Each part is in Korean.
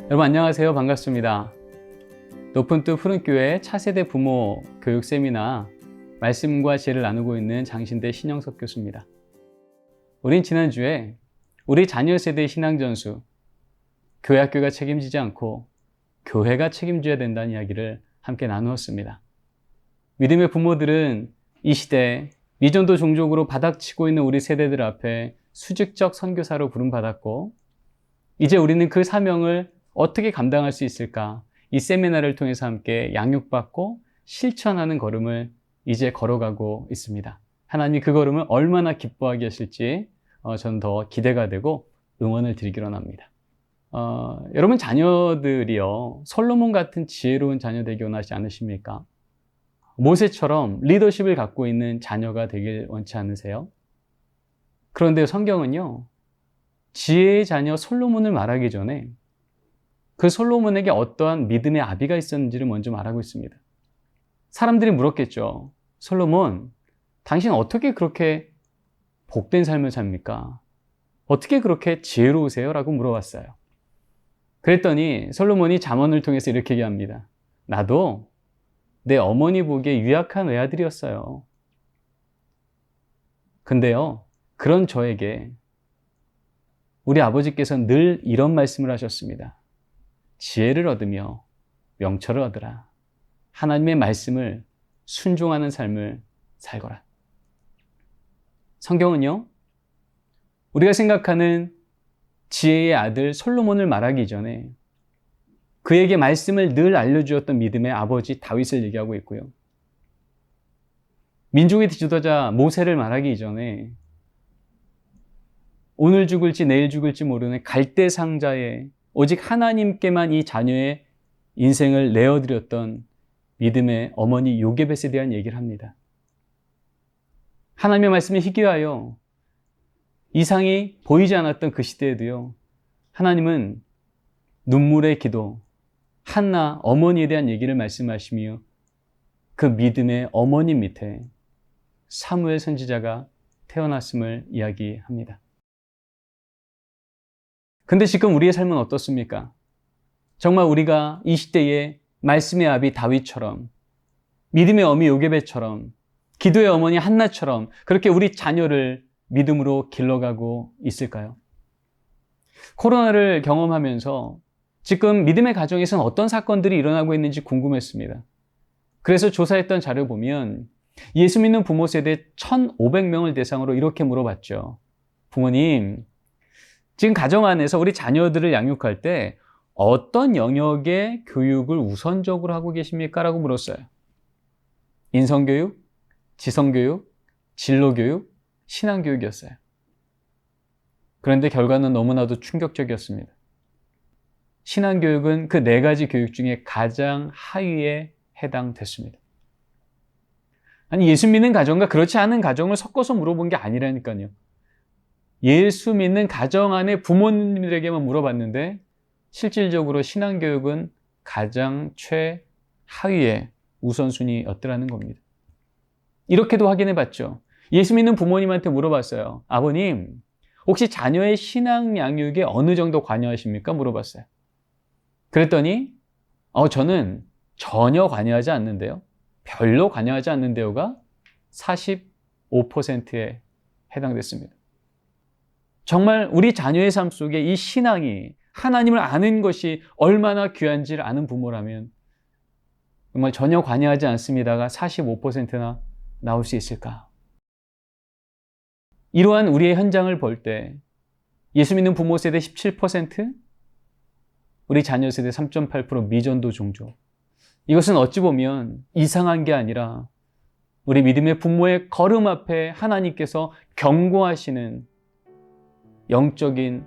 여러분 안녕하세요. 반갑습니다. 높은 뜻 푸른교회 차세대 부모 교육 세미나 말씀과 지혜를 나누고 있는 장신대 신영석 교수입니다. 우린 지난주에 우리 자녀 세대의 신앙전수, 교회 학교가 책임지지 않고 교회가 책임져야 된다는 이야기를 함께 나누었습니다. 믿음의 부모들은 이 시대 미전도 종족으로 바닥치고 있는 우리 세대들 앞에 수직적 선교사로 부름받았고, 이제 우리는 그 사명을 어떻게 감당할 수 있을까? 이 세미나를 통해서 함께 양육받고 실천하는 걸음을 이제 걸어가고 있습니다. 하나님이 그 걸음을 얼마나 기뻐하게 하실지 저는 더 기대가 되고 응원을 드리기로 합니다. 여러분 자녀들이요, 솔로몬 같은 지혜로운 자녀 되기 원하지 않으십니까? 모세처럼 리더십을 갖고 있는 자녀가 되길 원치 않으세요? 그런데 성경은요, 지혜의 자녀 솔로몬을 말하기 전에 그 솔로몬에게 어떠한 믿음의 아비가 있었는지를 먼저 말하고 있습니다. 사람들이 물었겠죠. 솔로몬, 당신 어떻게 그렇게 복된 삶을 삽니까? 어떻게 그렇게 지혜로우세요? 라고 물어봤어요. 그랬더니 솔로몬이 잠언을 통해서 이렇게 얘기합니다. 나도 내 어머니 보기에 유약한 외아들이었어요. 근데요, 그런 저에게 우리 아버지께서는 늘 이런 말씀을 하셨습니다. 지혜를 얻으며 명철을 얻으라. 하나님의 말씀을 순종하는 삶을 살거라. 성경은요, 우리가 생각하는 지혜의 아들 솔로몬을 말하기 전에 그에게 말씀을 늘 알려주었던 믿음의 아버지 다윗을 얘기하고 있고요. 민족의 지도자 모세를 말하기 이전에 오늘 죽을지 내일 죽을지 모르는 갈대 상자에 오직 하나님께만 이 자녀의 인생을 내어드렸던 믿음의 어머니 요게벳에 대한 얘기를 합니다. 하나님의 말씀이 희귀하여 이상이 보이지 않았던 그 시대에도요, 하나님은 눈물의 기도, 한나 어머니에 대한 얘기를 말씀하시며 그 믿음의 어머니 밑에 사무엘 선지자가 태어났음을 이야기합니다. 근데 지금 우리의 삶은 어떻습니까? 정말 우리가 이 시대에 말씀의 아비 다윗처럼, 믿음의 어미 요게벳처럼, 기도의 어머니 한나처럼 그렇게 우리 자녀를 믿음으로 길러가고 있을까요? 코로나를 경험하면서 지금 믿음의 가정에서는 어떤 사건들이 일어나고 있는지 궁금했습니다. 그래서 조사했던 자료 보면 예수 믿는 부모 세대 1,500명을 대상으로 이렇게 물어봤죠. 부모님, 지금 가정 안에서 우리 자녀들을 양육할 때 어떤 영역의 교육을 우선적으로 하고 계십니까? 라고 물었어요. 인성교육, 지성교육, 진로교육, 신앙교육이었어요. 그런데 결과는 너무나도 충격적이었습니다. 신앙교육은 그 4가지 교육 중에 가장 하위에 해당됐습니다. 아니, 예수 믿는 가정과 그렇지 않은 가정을 섞어서 물어본 게 아니라니까요. 예수 믿는 가정 안에 부모님들에게만 물어봤는데 실질적으로 신앙교육은 가장 최하위의 우선순위였더라는 겁니다. 이렇게도 확인해 봤죠. 예수 믿는 부모님한테 물어봤어요. 아버님, 혹시 자녀의 신앙 양육에 어느 정도 관여하십니까? 물어봤어요. 그랬더니 저는 전혀 관여하지 않는데요. 별로 관여하지 않는데요가 45%에 해당됐습니다. 정말 우리 자녀의 삶 속에 이 신앙이, 하나님을 아는 것이 얼마나 귀한지를 아는 부모라면 정말 전혀 관여하지 않습니다가 45%나 나올 수 있을까? 이러한 우리의 현장을 볼 때 예수 믿는 부모 세대 17%, 우리 자녀 세대 3.8% 미전도 종족. 이것은 어찌 보면 이상한 게 아니라 우리 믿음의 부모의 걸음 앞에 하나님께서 경고하시는 영적인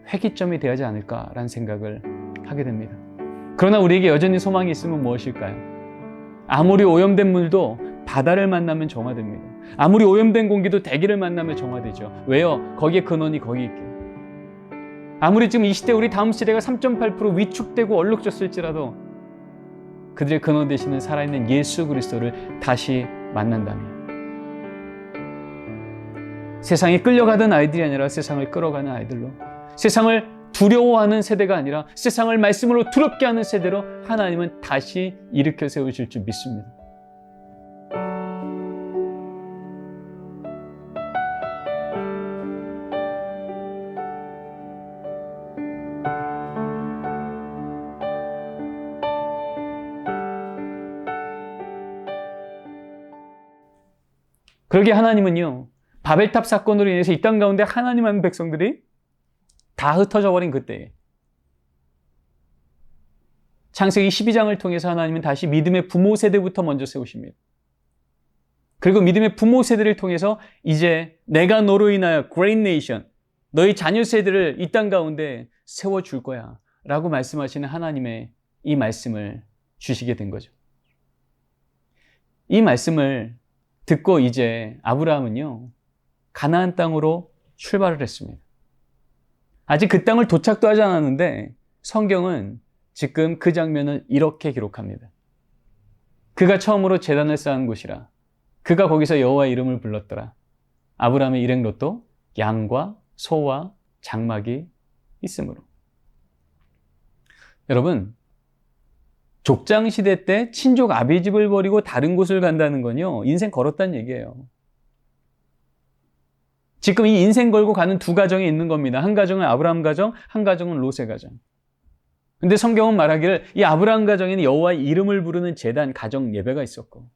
회기점이 되어야지 않을까라는 생각을 하게 됩니다. 그러나 우리에게 여전히 소망이 있으면 무엇일까요? 아무리 오염된 물도 바다를 만나면 정화됩니다. 아무리 오염된 공기도 대기를 만나면 정화되죠. 왜요? 거기에 근원이 거기 있게. 아무리 지금 이 시대 우리 다음 시대가 3.8% 위축되고 얼룩졌을지라도 그들의 근원 되시는 살아있는 예수 그리스도를 다시 만난다면 세상에 끌려가던 아이들이 아니라 세상을 끌어가는 아이들로, 세상을 두려워하는 세대가 아니라 세상을 말씀으로 두렵게 하는 세대로 하나님은 다시 일으켜 세우실 줄 믿습니다. 그러게 하나님은요, 바벨탑 사건으로 인해서 이 땅 가운데 하나님 하는 백성들이 다 흩어져 버린 그때에 창세기 12장을 통해서 하나님은 다시 믿음의 부모 세대부터 먼저 세우십니다. 그리고 믿음의 부모 세대를 통해서 이제 내가 너로 인하여 great nation, 너희 자녀 세대를 이 땅 가운데 세워줄 거야 라고 말씀하시는 하나님의 이 말씀을 주시게 된 거죠. 이 말씀을 듣고 이제 아브라함은요, 가나안 땅으로 출발을 했습니다. 아직 그 땅을 도착도 하지 않았는데 성경은 지금 그 장면을 이렇게 기록합니다. 그가 처음으로 제단을 쌓은 곳이라. 그가 거기서 여호와의 이름을 불렀더라. 아브라함의 일행롯도 양과 소와 장막이 있으므로. 여러분, 족장시대 때 친족 아비집을 버리고 다른 곳을 간다는 건요, 인생 걸었다는 얘기예요. 지금 이 인생 걸고 가는 두 가정이 있는 겁니다. 한 가정은 아브라함 가정, 한 가정은 롯의 가정. 근데 성경은 말하기를 이 아브라함 가정에는 여호와의 이름을 부르는 제단, 가정 예배가 있었고,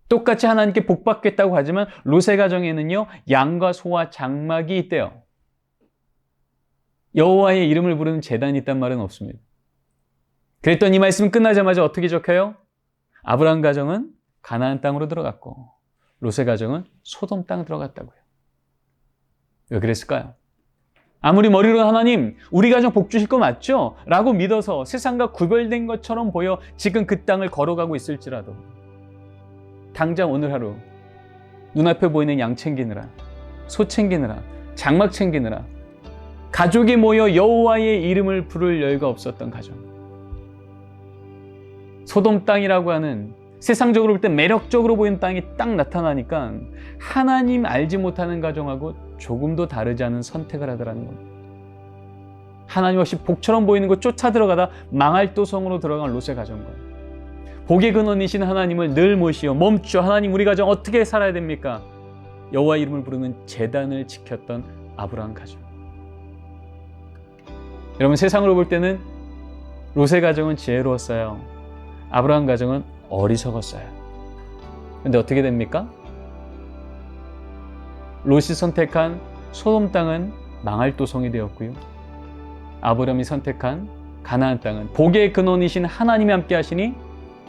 똑같이 하나님께 복받겠다고 하지만 롯의 가정에는요, 양과 소와 장막이 있대요. 여호와의 이름을 부르는 제단이 있단 말은 없습니다. 그랬더니 이 말씀 끝나자마자 어떻게 적혀요? 아브라함 가정은 가나안 땅으로 들어갔고 롯의 가정은 소돔 땅 들어갔다고요. 왜 그랬을까요? 아무리 머리로 하나님, 우리 가정 복 주실 거 맞죠? 라고 믿어서 세상과 구별된 것처럼 보여 지금 그 땅을 걸어가고 있을지라도 당장 오늘 하루 눈앞에 보이는 양 챙기느라, 소 챙기느라, 장막 챙기느라 가족이 모여 여호와의 이름을 부를 여유가 없었던 가정, 소돔 땅이라고 하는 세상적으로 볼 때 매력적으로 보이는 땅이 딱 나타나니까 하나님 알지 못하는 가정하고 조금도 다르지 않은 선택을 하더라는 겁니다. 하나님 없이 복처럼 보이는 곳 쫓아 들어가다 망할 도성으로 들어간 롯의 가정과 복의 근원이신 하나님을 늘 모시어 멈추어 하나님 우리 가정 어떻게 살아야 됩니까? 여호와 이름을 부르는 제단을 지켰던 아브라함 가정. 여러분, 세상으로 볼 때는 롯의 가정은 지혜로웠어요. 아브라함 가정은 어리석었어요. 그런데 어떻게 됩니까? 롯이 선택한 소돔 땅은 망할 도성이 되었고요. 아브라함이 선택한 가나안 땅은 복의 근원이신 하나님이 함께 하시니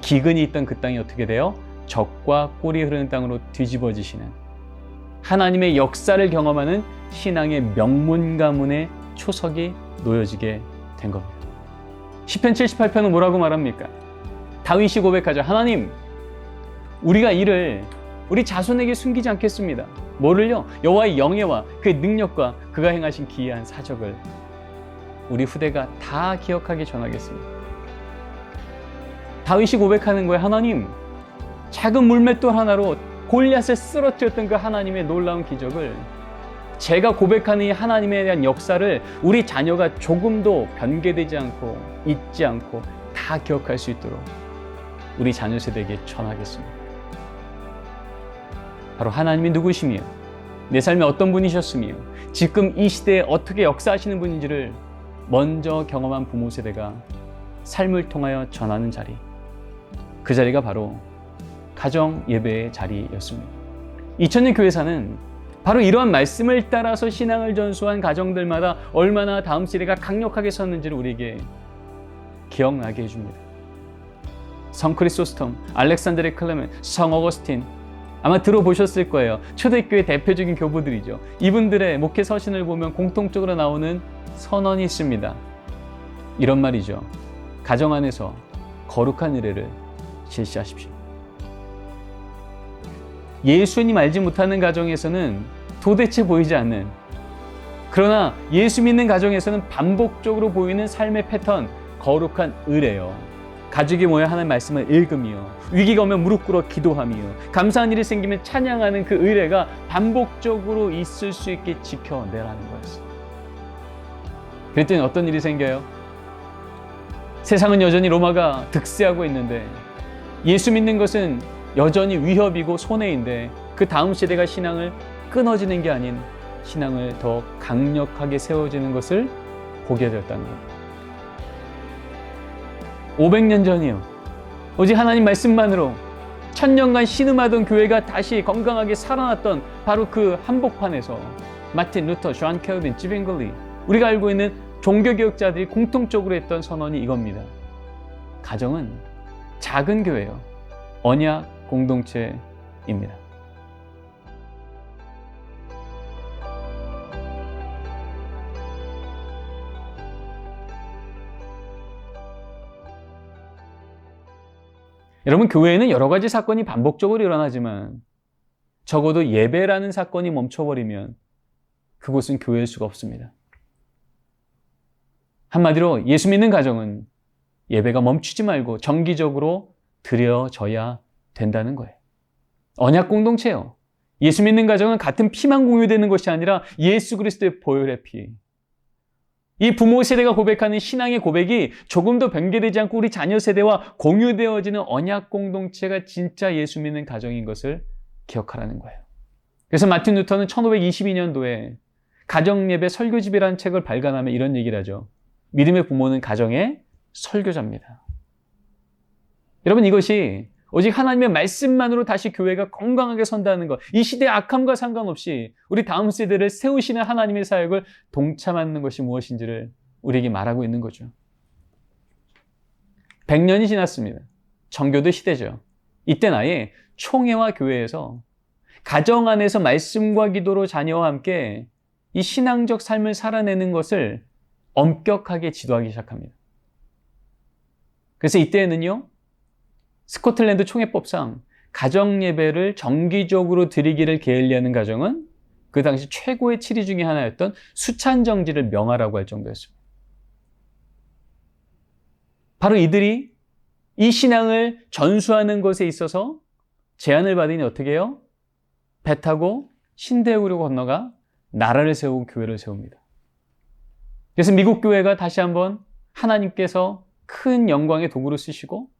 기근이 있던 그 땅이 어떻게 돼요? 적과 꿀이 흐르는 땅으로 뒤집어지시는 하나님의 역사를 경험하는 신앙의 명문 가문의 초석이 놓여지게 된 겁니다. 시편 78편은 뭐라고 말합니까? 다윗이 고백하죠. 하나님, 우리가 이를 우리 자손에게 숨기지 않겠습니다. 뭐를요? 여호와의 영예와 그의 능력과 그가 행하신 기이한 사적을 우리 후대가 다 기억하게 전하겠습니다. 다윗이 고백하는 거예요. 하나님, 작은 물맷돌 하나로 골리앗을 쓰러뜨렸던 그 하나님의 놀라운 기적을, 제가 고백하는 이 하나님에 대한 역사를 우리 자녀가 조금도 변개되지 않고 잊지 않고 다 기억할 수 있도록 우리 자녀 세대에게 전하겠습니다. 바로 하나님이 누구시며 내 삶에 어떤 분이셨으며 지금 이 시대에 어떻게 역사하시는 분인지를 먼저 경험한 부모 세대가 삶을 통하여 전하는 자리, 그 자리가 바로 가정 예배의 자리였습니다. 2000년 교회사는 바로 이러한 말씀을 따라서 신앙을 전수한 가정들마다 얼마나 다음 세대가 강력하게 섰는지를 우리에게 기억나게 해줍니다. 성 크리소스톰, 알렉산드레 클레멘, 성 어거스틴, 아마 들어보셨을 거예요. 초대교회 대표적인 교부들이죠. 이분들의 목회 서신을 보면 공통적으로 나오는 선언이 있습니다. 이런 말이죠. 가정 안에서 거룩한 의례를 실시하십시오. 예수님 알지 못하는 가정에서는 도대체 보이지 않는, 그러나 예수 믿는 가정에서는 반복적으로 보이는 삶의 패턴, 거룩한 의례요. 가족이 모여 하나님의 말씀을 읽으며 위기가 오면 무릎 꿇어 기도하며 감사한 일이 생기면 찬양하는 그 의례가 반복적으로 있을 수 있게 지켜내라는 거였어요. 그랬더니 어떤 일이 생겨요? 세상은 여전히 로마가 득세하고 있는데 예수 믿는 것은 여전히 위협이고 손해인데 그 다음 세대가 신앙을 끊어지는 게 아닌 신앙을 더 강력하게 세워지는 것을 보게 되었다는 겁니다. 500년 전이요. 오직 하나님 말씀만으로 1000년간 신음하던 교회가 다시 건강하게 살아났던 바로 그 한복판에서 마틴 루터, 존 켈빈, 지빙글리, 우리가 알고 있는 종교개혁자들이 공통적으로 했던 선언이 이겁니다. 가정은 작은 교회요. 언약 공동체입니다. 여러분, 교회에는 여러 가지 사건이 반복적으로 일어나지만 적어도 예배라는 사건이 멈춰버리면 그곳은 교회일 수가 없습니다. 한마디로 예수 믿는 가정은 예배가 멈추지 말고 정기적으로 드려져야 된다는 거예요. 언약 공동체요. 예수 믿는 가정은 같은 피만 공유되는 것이 아니라 예수 그리스도의 보혈의 피. 이 부모 세대가 고백하는 신앙의 고백이 조금 더 변개되지 않고 우리 자녀 세대와 공유되어지는 언약 공동체가 진짜 예수 믿는 가정인 것을 기억하라는 거예요. 그래서 마틴 루터는 1522년도에 가정예배 설교집이라는 책을 발간하며 이런 얘기를 하죠. 믿음의 부모는 가정의 설교자입니다. 여러분, 이것이 오직 하나님의 말씀만으로 다시 교회가 건강하게 선다는 것, 이 시대의 악함과 상관없이 우리 다음 세대를 세우시는 하나님의 사역을 동참하는 것이 무엇인지를 우리에게 말하고 있는 거죠. 100년이 지났습니다. 정교도 시대죠. 이땐 아예 총회와 교회에서 가정 안에서 말씀과 기도로 자녀와 함께 이 신앙적 삶을 살아내는 것을 엄격하게 지도하기 시작합니다. 그래서 이때에는요, 스코틀랜드 총회법상 가정예배를 정기적으로 드리기를 게을리하는 가정은 그 당시 최고의 치리 중에 하나였던 수찬정지를 명하라고 할 정도였습니다. 바로 이들이 이 신앙을 전수하는 것에 있어서 제안을 받으니 어떻게 해요? 배 타고 신대륙으로 건너가 나라를 세우고 교회를 세웁니다. 그래서 미국 교회가 다시 한번 하나님께서 큰 영광의 도구로 쓰시고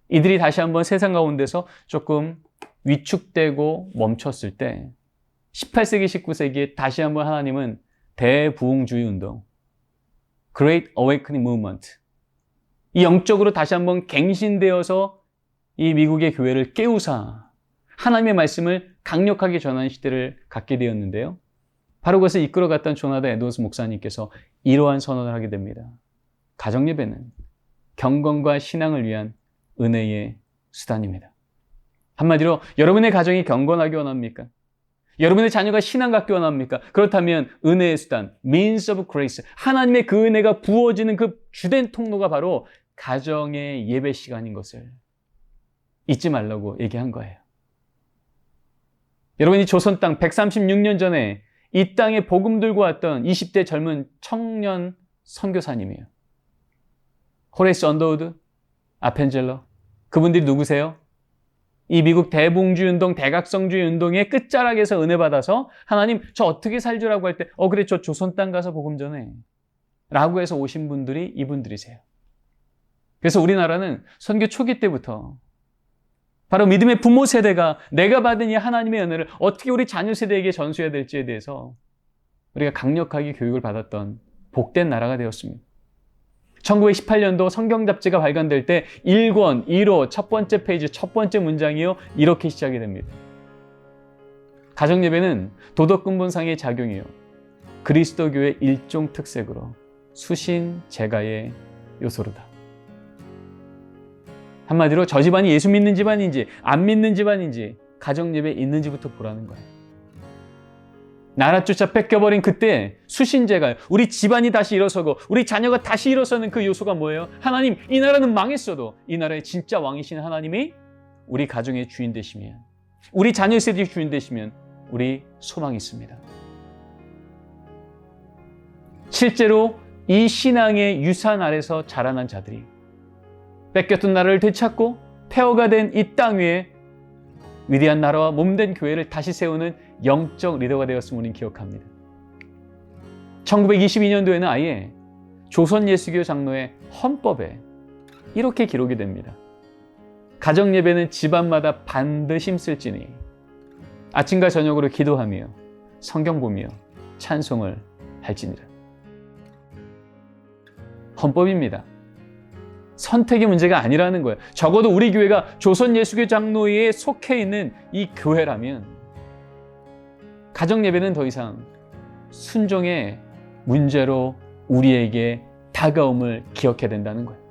이들이 다시 한번 세상 가운데서 조금 위축되고 멈췄을 때 18세기, 19세기에 다시 한번 하나님은 대부흥주의 운동, Great Awakening Movement, 이 영적으로 다시 한번 갱신되어서 이 미국의 교회를 깨우사 하나님의 말씀을 강력하게 전하는 시대를 갖게 되었는데요. 바로 그것을 이끌어갔던 조나단 에드워즈 목사님께서 이러한 선언을 하게 됩니다. 가정예배는 경건과 신앙을 위한 은혜의 수단입니다. 한마디로 여러분의 가정이 경건하기 원합니까? 여러분의 자녀가 신앙 갖기 원합니까? 그렇다면 은혜의 수단, means of grace, 하나님의 그 은혜가 부어지는 그 주된 통로가 바로 가정의 예배 시간인 것을 잊지 말라고 얘기한 거예요. 여러분이 조선 땅 136년 전에 이 땅에 복음 들고 왔던 20대 젊은 청년 선교사님이에요. 호레이스 언더우드, 아펜젤러, 그분들이 누구세요? 이 미국 대봉주의 운동, 대각성주의 운동의 끝자락에서 은혜 받아서 하나님 저 어떻게 살죠라고 할 때 그래 저 조선 땅 가서 복음 전해 라고 해서 오신 분들이 이분들이세요. 그래서 우리나라는 선교 초기 때부터 바로 믿음의 부모 세대가 내가 받은 이 하나님의 은혜를 어떻게 우리 자녀 세대에게 전수해야 될지에 대해서 우리가 강력하게 교육을 받았던 복된 나라가 되었습니다. 1918년도 성경 잡지가 발간될 때 1권 1호 첫 번째 페이지 첫 번째 문장이요 이렇게 시작이 됩니다. 가정예배는 도덕근본상의 작용이요 그리스도교의 일종 특색으로 수신 제가의 요소로다. 한마디로 저 집안이 예수 믿는 집안인지 안 믿는 집안인지 가정예배에 있는지부터 보라는 거예요. 나라 쫓아 뺏겨버린 그때 수신제가 우리 집안이 다시 일어서고 우리 자녀가 다시 일어서는 그 요소가 뭐예요? 하나님, 이 나라는 망했어도 이 나라의 진짜 왕이신 하나님이 우리 가정의 주인 되시면, 우리 자녀 세대의 주인 되시면 우리 소망이 있습니다. 실제로 이 신앙의 유산 아래서 자라난 자들이 뺏겼던 나라를 되찾고 폐허가 된 이 땅 위에 위대한 나라와 몸된 교회를 다시 세우는 영적 리더가 되었음을 우리는 기억합니다. 1922년도에는 아예 조선 예수교 장로의 헌법에 이렇게 기록이 됩니다. 가정 예배는 집안마다 반드시 힘쓸지니 아침과 저녁으로 기도하며 성경 보며 찬송을 할지니라. 헌법입니다. 선택의 문제가 아니라는 거예요. 적어도 우리 교회가 조선 예수교 장로회에 속해 있는 이 교회라면 가정 예배는 더 이상 순종의 문제로 우리에게 다가옴을 기억해야 된다는 거예요.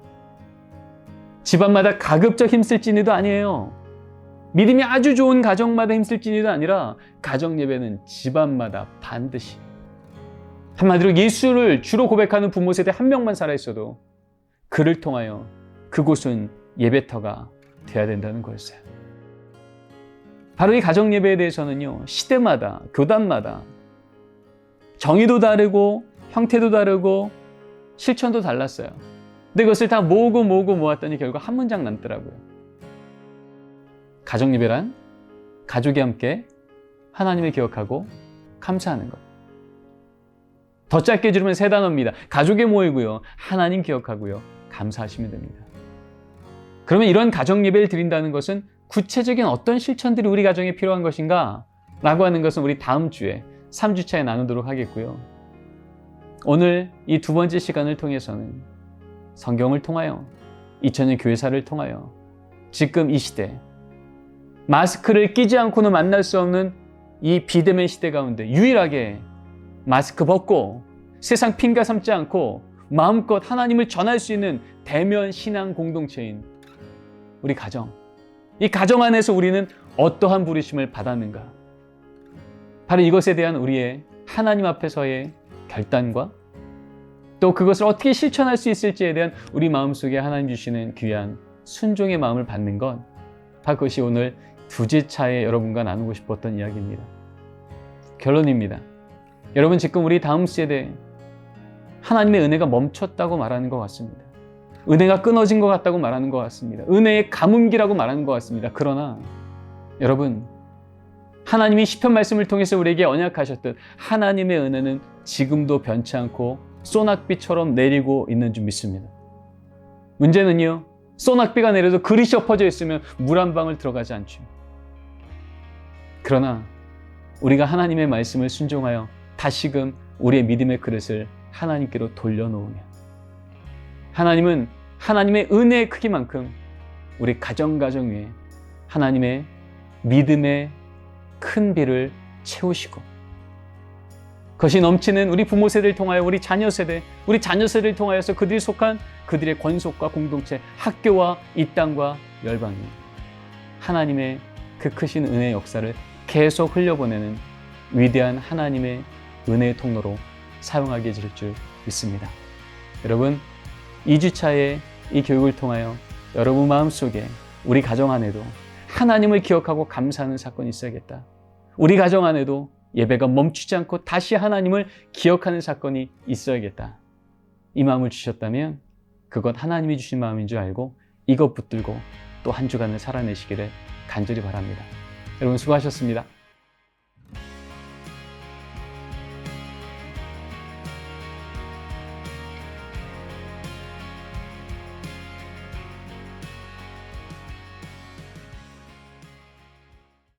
집안마다 가급적 힘쓸지니도 아니에요. 믿음이 아주 좋은 가정마다 힘쓸지니도 아니라 가정 예배는 집안마다 반드시. 한마디로 예수를 주로 고백하는 부모 세대 한 명만 살아있어도 그를 통하여 그곳은 예배터가 되어야 된다는 거였어요. 바로 이 가정 예배에 대해서는요, 시대마다, 교단마다 정의도 다르고 형태도 다르고 실천도 달랐어요. 근데 그것을 다 모으고 모았더니 결국 한 문장 남더라고요. 가정 예배란 가족이 함께 하나님을 기억하고 감사하는 것. 더 짧게 줄이면 세 단어입니다. 가족에 모이고요, 하나님 기억하고요, 감사하시면 됩니다. 그러면 이런 가정 예배를 드린다는 것은 구체적인 어떤 실천들이 우리 가정에 필요한 것인가? 라고 하는 것은 우리 다음 주에 3주차에 나누도록 하겠고요. 오늘 이 두 번째 시간을 통해서는 성경을 통하여 2000년 교회사를 통하여 지금 이 시대 마스크를 끼지 않고는 만날 수 없는 이 비대면 시대 가운데 유일하게 마스크 벗고 세상 핑계 삼지 않고 마음껏 하나님을 전할 수 있는 대면 신앙 공동체인 우리 가정, 이 가정 안에서 우리는 어떠한 부르심을 받았는가? 바로 이것에 대한 우리의 하나님 앞에서의 결단과 또 그것을 어떻게 실천할 수 있을지에 대한 우리 마음속에 하나님 주시는 귀한 순종의 마음을 받는 건 바로 그것이 오늘 두 주차에 여러분과 나누고 싶었던 이야기입니다. 결론입니다. 여러분, 지금 우리 다음 세대 하나님의 은혜가 멈췄다고 말하는 것 같습니다. 은혜가 끊어진 것 같다고 말하는 것 같습니다. 은혜의 가뭄기라고 말하는 것 같습니다. 그러나 여러분, 하나님이 시편 말씀을 통해서 우리에게 언약하셨듯 하나님의 은혜는 지금도 변치 않고 소낙비처럼 내리고 있는 줄 믿습니다. 문제는요, 소낙비가 내려도 그릇이 엎어져 있으면 물 한 방울 들어가지 않죠. 그러나 우리가 하나님의 말씀을 순종하여 다시금 우리의 믿음의 그릇을 하나님께로 돌려놓으면 하나님은 하나님의 은혜의 크기만큼 우리 가정 위에 하나님의 믿음의 큰 비를 채우시고 그것이 넘치는 우리 부모 세대를 통하여 우리 자녀 세대를 통하여서 그들이 속한 그들의 권속과 공동체, 학교와 이 땅과 열방이 하나님의 그 크신 은혜의 역사를 계속 흘려보내는 위대한 하나님의 은혜의 통로로 사용하게 될 줄 믿습니다. 여러분, 2주차의 이 교육을 통하여 여러분 마음속에 우리 가정 안에도 하나님을 기억하고 감사하는 사건이 있어야겠다. 우리 가정 안에도 예배가 멈추지 않고 다시 하나님을 기억하는 사건이 있어야겠다. 이 마음을 주셨다면 그것 하나님이 주신 마음인 줄 알고 이것 붙들고 또 한 주간을 살아내시기를 간절히 바랍니다. 여러분 수고하셨습니다.